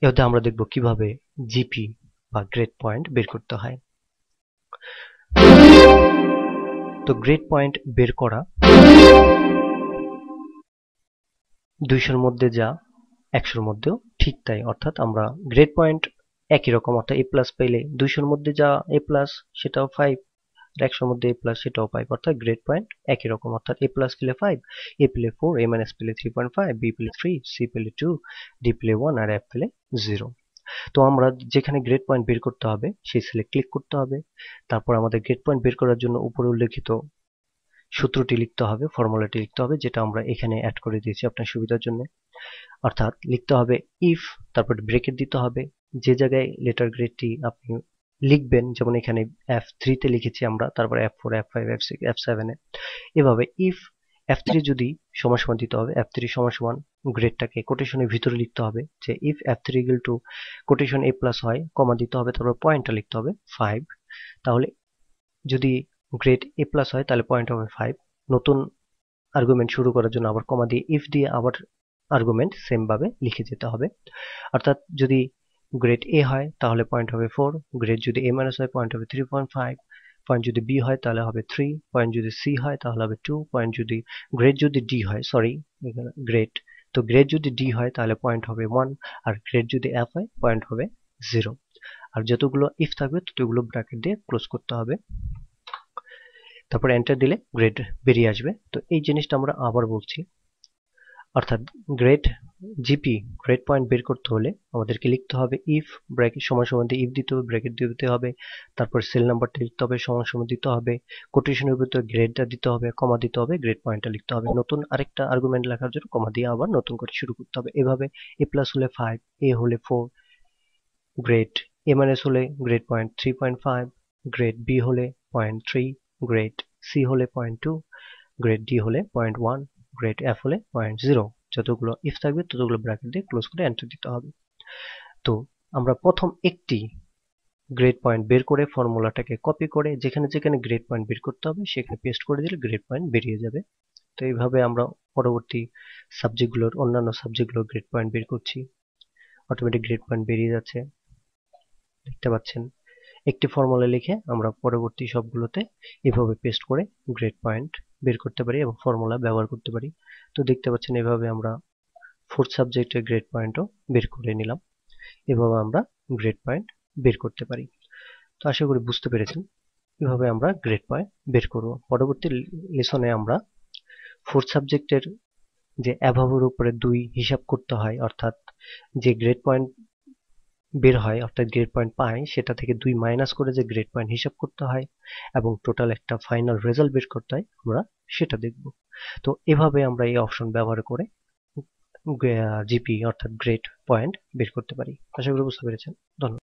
এতে আমরা দেখব কিভাবে জিপি বা গ্রেড পয়েন্ট বের করতে হয়। তো গ্রেড পয়েন্ট বের করা 200 এর মধ্যে যা 100 এর মধ্যেও ঠিক তাই, অর্থাৎ আমরা গ্রেড পয়েন্ট একই রকম, অর্থাৎ এ প্লাস পেলে 200 এর মধ্যে যা এ প্লাস সেটাও 5, 100 এর মধ্যে এ প্লাস সেটাও 5, অর্থাৎ গ্রেড পয়েন্ট একই রকম, অর্থাৎ এ প্লাস পেলে 5, এ পেলে 4, এ মাইনাস পেলে 3.5, বি পেলে 3, সি পেলে 2, ডি পেলে 1 আর এফ পেলে 0। তো আমরা যেখানে গ্রেড পয়েন্ট বের করতে হবে সেই সেলে ক্লিক করতে হবে। তারপর আমাদের গ্রেড পয়েন্ট বের করার জন্য উপরে উল্লেখিত সূত্রটি লিখতে হবে, ফর্মুলাটি লিখতে হবে, যেটা আমরা এখানে অ্যাড করে দিয়েছি আপনার সুবিধার জন্য। অর্থাৎ লিখতে হবে ইফ, তারপর ব্রেকেট দিতে হবে, যে জায়গায় লেটার গ্রেডটি আপনি লিখবেন, যেমন এখানে F3 তে লিখেছি আমরা, তারপর F4, F5, F6, F7 এ এভাবে ইফ F3 যদি সমান সমান দিতে হবে, F3 সমান সমান গ্রেডটাকে কোটেশনের ভিতরে লিখতে হবে, যে if F3 equal to quotation A plus হয়, কমা দিতে হবে, তারপর পয়েন্টটা লিখতে হবে 5। তাহলে যদি গ্রেড A প্লাস হয় তাহলে পয়েন্ট হবে 5। নতুন আর্গুমেন্ট শুরু করার জন্য আবার কমা দিয়ে ইফ দিয়ে আবার আর্গুমেন্ট সেম ভাবে লিখে যেতে হবে। অর্থাৎ যদি গ্রেড এ হয় তাহলে পয়েন্ট হবে 4, গ্রেড যদি এ মাইনাস হয় পয়েন্ট হবে 3.5, পয়েন্ট যদি বি হয় তাহলে হবে 3, পয়েন্ট যদি সি হয় তাহলে হবে 2, পয়েন্ট যদি গ্রেড যদি ডি হয়, সরি গ্রেড, তো গ্রেড যদি ডি হয় তাহলে পয়েন্ট হবে 1, আর গ্রেড যদি এফ হয় পয়েন্ট হবে 0। আর যতগুলো ইফ থাকবে ততগুলো ব্র্যাকেট দিয়ে ক্লোজ করতে হবে। তারপর এন্টার দিলে গ্রেড বেরিয়ে আসবে। তো এই জিনিসটা আমরা আবার বলছি, অর্থাৎ গ্রেড জিপি গ্রেড পয়েন্ট বের করতে হলে আমাদেরকে লিখতে হবে ইফ, ব্র্যাকেট সমান সমান দিয়ে ইফ দিতে হবে, ব্র্যাকেট দিতে হবে, তারপর সেল নাম্বারটা লিখতে হবে, সমান সমান দিতে হবে, কোটেশনের ভিতরে গ্রেডটা দিতে হবে, কমা দিতে হবে, গ্রেড পয়েন্টটা লিখতে হবে, নতুন আরেকটা আর্গুমেন্ট লেখার জন্য কমা দিয়ে আবার নতুন করে শুরু করতে হবে। এভাবে এ প্লাস হলে 5, এ হলে 4, গ্রেড এ মাইনাস হলে গ্রেড পয়েন্ট 3.5, গ্রেড বি হলে 0.3, গ্রেড সি হলে 0.2, গ্রেড ডি হলে 0.1, গ্রেড এফ হলে 0.0। যতগুলো ইফ থাকবে ততগুলো ব্র্যাকেট দিয়ে ক্লোজ করে এন্টার দিতে হবে। তো আমরা প্রথম একটি গ্রেড পয়েন্ট বের করে ফর্মুলাটাকে কপি করে যেখানে যেখানে গ্রেড পয়েন্ট বের করতে হবে সেখানে পেস্ট করে দিলে গ্রেড পয়েন্ট বেরিয়ে যাবে। তো এইভাবে আমরা পরবর্তী সাবজেক্টগুলোর অন্যান্য সাবজেক্টগুলোর গ্রেড পয়েন্ট বের করছি, অটোমেটিক গ্রেড পয়েন্ট বেরিয়ে যাচ্ছে, দেখতে পাচ্ছেন। একটি ফর্মুলা লিখে আমরা পরবর্তী সবগুলোতে এভাবে পেস্ট করে গ্রেড পয়েন্ট বের করতে পারি এবং ফর্মুলা ব্যবহার করতে পারি। তো দেখতে পাচ্ছেন এভাবে আমরা ফোর্থ সাবজেক্টের গ্রেড পয়েন্টও বের করে নিলাম। এভাবে আমরা গ্রেড পয়েন্ট বের করতে পারি। তো আশা করি বুঝতে পেরেছেন কিভাবে আমরা গ্রেড পয়েন্ট বের করব। পরবর্তী লেসনে আমরা ফোর্থ সাবজেক্টের যে অ্যাভাবের উপরে 2 হিসাব করতে হয়, অর্থাৎ যে গ্রেড পয়েন্ট বের হয় অর্থাৎ গ্রেড পয়েন্ট পাই সেটা থেকে 2 মাইনাস করে যে গ্রেড পয়েন্ট হিসাব করতে হয় এবং টোটাল একটা ফাইনাল রেজাল্ট বের করতে হয়, আমরা সেটা দেখব। তো এভাবে আমরা এই অপশন ব্যবহার করে জিপি অর্থাৎ গ্রেড পয়েন্ট বের করতে পারি। আশা করি বুঝতে পেরেছেন। ধন্যবাদ।